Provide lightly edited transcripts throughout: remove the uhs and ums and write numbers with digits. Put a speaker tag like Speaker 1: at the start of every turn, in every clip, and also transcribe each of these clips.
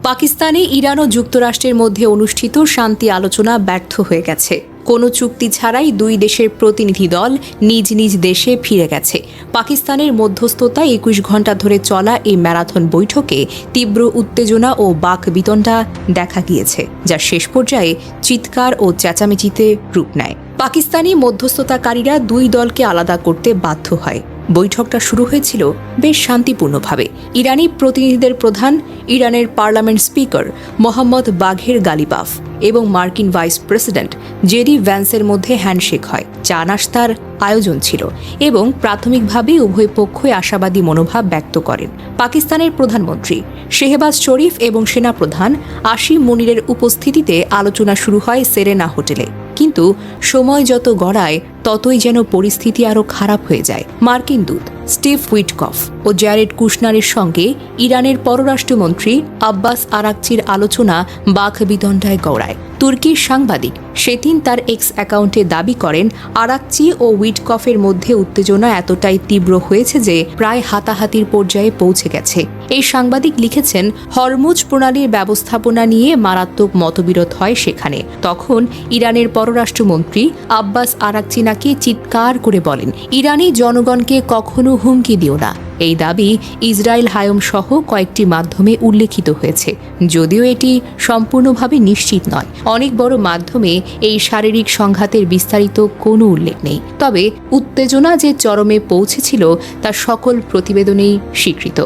Speaker 1: পাকিস্তানে ইরান ও যুক্তরাষ্ট্রের মধ্যে অনুষ্ঠিত শান্তি আলোচনা ব্যর্থ হয়ে গেছে। কোনো চুক্তি ছাড়াই দুই দেশের প্রতিনিধি দল নিজ নিজ দেশে ফিরে গেছে। পাকিস্তানের মধ্যস্থতায় ২১ ঘণ্টা ধরে চলা এই ম্যারাথন বৈঠকে তীব্র উত্তেজনা ও বাকবিতণ্ডা দেখা গিয়েছে, যা শেষ পর্যায়ে চিৎকার ও চেঁচামেচিতে রূপ নেয়। পাকিস্তানি মধ্যস্থতাকারীরা দুই দলকে আলাদা করতে বাধ্য হয়। বৈঠকটা শুরু হয়েছিল বেশ শান্তিপূর্ণভাবে। ইরানি প্রতিনিধিদের প্রধান, ইরানের পার্লামেন্ট স্পিকার মোহাম্মদ বাঘের গালিবাফ এবং মার্কিন ভাইস প্রেসিডেন্ট জেডি ভ্যান্সের মধ্যে হ্যান্ডশেক হয়। চা নাশতার আয়োজন ছিল এবং প্রাথমিকভাবে উভয় পক্ষই আশাবাদী মনোভাব ব্যক্ত করেন। পাকিস্তানের প্রধানমন্ত্রী শেহবাজ শরীফ এবং সেনাপ্রধান আসিম মুনিরের উপস্থিতিতে আলোচনা শুরু হয় সেরেনা হোটেলে। কিন্তু সময় যত গড়ায় ততই যেন পরিস্থিতি আরও খারাপ হয়ে যায়। মার্কিন দূত স্টিভ উইটকফ ও জ্যারেড কুশনারের সঙ্গে ইরানের পররাষ্ট্রমন্ত্রী আব্বাস আরাকচির আলোচনা বাকবিতণ্ডায় গড়ায়। তুর্কির সাংবাদিক সেদিন তার এক্স অ্যাকাউন্টে দাবি করেন, আরাকচি ও উইটকফের মধ্যে উত্তেজনা এতটাই তীব্র হয়েছে যে প্রায় হাতাহাতির পর্যায়ে পৌঁছে গেছে। এই সাংবাদিক লিখেছেন, হরমুজ প্রণালীর ব্যবস্থাপনা নিয়ে মারাত্মক মতবিরোধ হয় সেখানে। তখন ইরানের পররাষ্ট্রমন্ত্রী আব্বাস আরাকচি নাকি চিৎকার করে বলেন, ইরানি জনগণকে কখনো হুমকি দিও না। এই দাবি ইসরায়েল হায়ম সহ কয়েকটি মাধ্যমে উল্লেখিত হয়েছে, যদিও এটি সম্পূর্ণভাবে নিশ্চিত নয়। অনেক বড় মাধ্যমে এই শারীরিক সংঘাতের বিস্তারিত কোনো উল্লেখ নেই। তবে উত্তেজনা যে চরমে পৌঁছেছিল তা সকল প্রতিবেদনেই স্বীকৃত।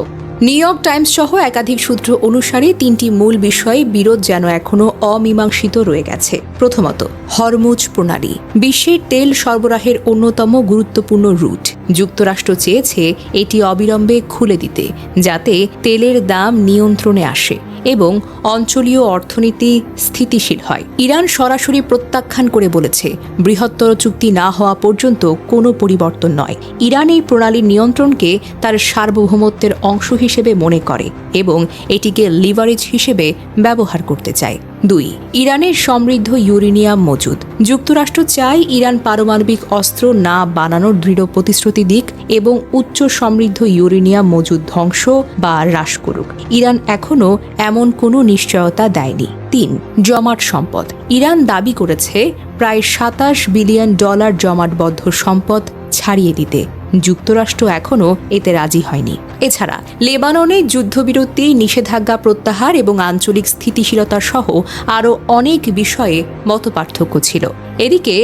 Speaker 1: নিউ ইয়র্ক টাইমস সহ একাধিক সূত্র অনুসারে তিনটি মূল বিষয়ে বিরোধ যেন এখনও অমীমাংসিত রয়ে গেছে। প্রথমত, হরমুজ প্রণালী বিশ্বের তেল সরবরাহের অন্যতম গুরুত্বপূর্ণ রুট। যুক্তরাষ্ট্র চেয়েছে এটি অবিলম্বে খুলে দিতে, যাতে তেলের দাম নিয়ন্ত্রণে আসে এবং অঞ্চলীয় অর্থনীতি স্থিতিশীল হয়। ইরান সরাসরি প্রত্যাখ্যান করে বলেছে, বৃহত্তর চুক্তি না হওয়া পর্যন্ত কোনো পরিবর্তন নয়। ইরান এই প্রণালীর নিয়ন্ত্রণকে তার সার্বভৌমত্বের অংশ হিসেবে মনে করে এবং এটিকে লিভারেজ হিসেবে ব্যবহার করতে চায়। ২. ইরানের সমৃদ্ধ ইউরেনিয়াম মজুদ। যুক্তরাষ্ট্র চায় ইরান পারমাণবিক অস্ত্র না বানানোর দৃঢ় প্রতিশ্রুতি দিক এবং উচ্চ সমৃদ্ধ ইউরেনিয়াম মজুদ ধ্বংস বা হ্রাস করুক। ইরান এখনও এমন কোনো নিশ্চয়তা দেয়নি। ৩. জমাট সম্পদ। ইরান দাবি করেছে প্রায় $২৭ বিলিয়ন জমাটবদ্ধ সম্পদ ছাড়িয়ে দিতে। যুক্তরাষ্ট্র এখনও এতে রাজি হয়নি। এছাড়া লেবাননে যুদ্ধবিরতি, নিষেধাজ্ঞা প্রত্যাহার এবং আঞ্চলিক স্থিতিশীলতা সহ আরও অনেক বিষয়ে মতপার্থক্য ছিল। এদিকে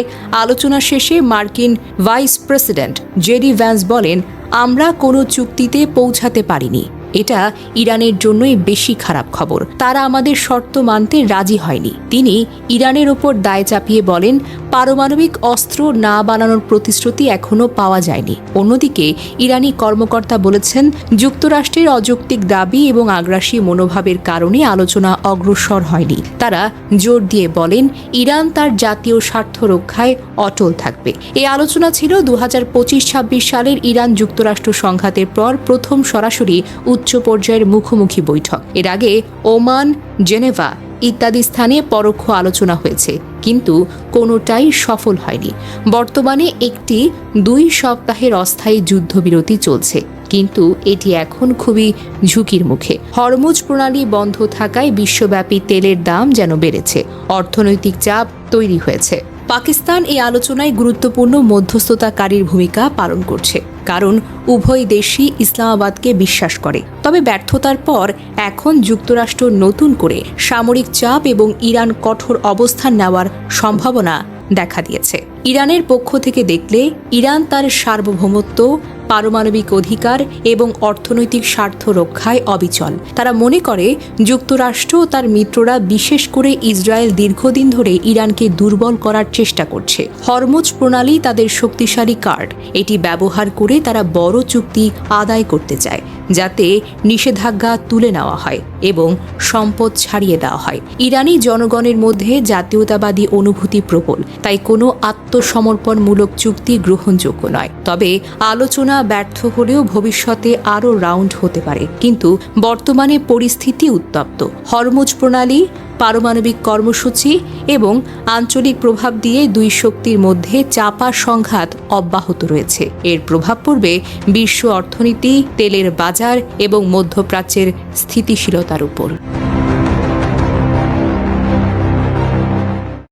Speaker 1: আলোচনা শেষে মার্কিন ভাইস প্রেসিডেন্ট জেডি ভ্যান্স বলেন, আমরা কোনো চুক্তিতে পৌঁছাতে পারিনি। এটা ইরানের জন্যই বেশি খারাপ খবর। তারা আমাদের শর্ত মানতে রাজি হয়নি। তিনি ইরানের ওপর দায় চাপিয়ে বলেন, পারমাণবিক অস্ত্র না বানানোর প্রতিশ্রুতি এখনও পাওয়া যায়নি। অন্যদিকে ইরানি কর্মকর্তা বলেছেন, যুক্তরাষ্ট্রের অযৌক্তিক দাবি এবং আগ্রাসী মনোভাবের কারণে আলোচনা অগ্রসর হয়নি। তারা জোর দিয়ে বলেন, ইরান তার জাতীয় স্বার্থ রক্ষায় অটল থাকবে। এই আলোচনা ছিল 2025-26 সালের ইরান যুক্তরাষ্ট্র সংঘাতের পর প্রথম সরাসরি উচ্চ পর্যায়ের মুখোমুখি বৈঠক। এর আগে ওমান, জেনেভা ইত্যাদি স্থানে পরোক্ষ আলোচনা হয়েছে, কিন্তু কোনোটাই সফল হয়নি। বর্তমানে একটি 2 সপ্তাহের অস্থায়ী যুদ্ধবিরতি চলছে, কিন্তু এটি এখন খুবই ঝুঁকির মুখে। হরমুজ প্রণালী বন্ধ থাকায় বিশ্বব্যাপী তেলের দাম যেন বেড়েছে। অর্থনৈতিক চাপ তৈরি হয়েছে। পাকিস্তান এই আলোচনায় গুরুত্বপূর্ণ মধ্যস্থতাকারীর ভূমিকা পালন করছে, কারণ উভয় দেশই ইসলামাবাদকে বিশ্বাস করে। তবে ব্যর্থতার পর এখন যুক্তরাষ্ট্র নতুন করে সামরিক চাপ এবং ইরান কঠোর অবস্থান নেওয়ার সম্ভাবনা দেখা দিয়েছে। ইরানের পক্ষ থেকে দেখলে ইরান তার সার্বভৌমত্ব, পারমাণবিক অধিকার এবং অর্থনৈতিক স্বার্থ রক্ষায় অবিচল। তারা মনে করে যুক্তরাষ্ট্র ও তার মিত্ররা, বিশেষ করে ইসরায়েল, দীর্ঘদিন ধরে ইরানকে দুর্বল করার চেষ্টা করছে। হরমুজ প্রণালী তাদের শক্তিশালী কার্ড। এটি ব্যবহার করে তারা বড় চুক্তি আদায় করতে চায়, যাতে নিষেধাজ্ঞা তুলে নেওয়া হয় এবং সম্পদ ছাড়িয়ে দেওয়া হয়। ইরানি জনগণের মধ্যে জাতীয়তাবাদী অনুভূতি প্রবল, তাই কোনো আত্মসমর্পণমূলক চুক্তি গ্রহণযোগ্য নয়। তবে আলোচনা ব্যর্থ হলেও ভবিষ্যতে আরও রাউন্ড হতে পারে, কিন্তু বর্তমানে পরিস্থিতি উত্তপ্ত। হরমুজ প্রণালী, পারমাণবিক কর্মসূচি এবং আঞ্চলিক প্রভাব দিয়ে দুই শক্তির মধ্যে চাপা সংঘাত অব্যাহত রয়েছে। এর প্রভাব পড়বে বিশ্ব অর্থনীতি, তেলের বাজার এবং মধ্যপ্রাচ্যের স্থিতিশীলতার উপর।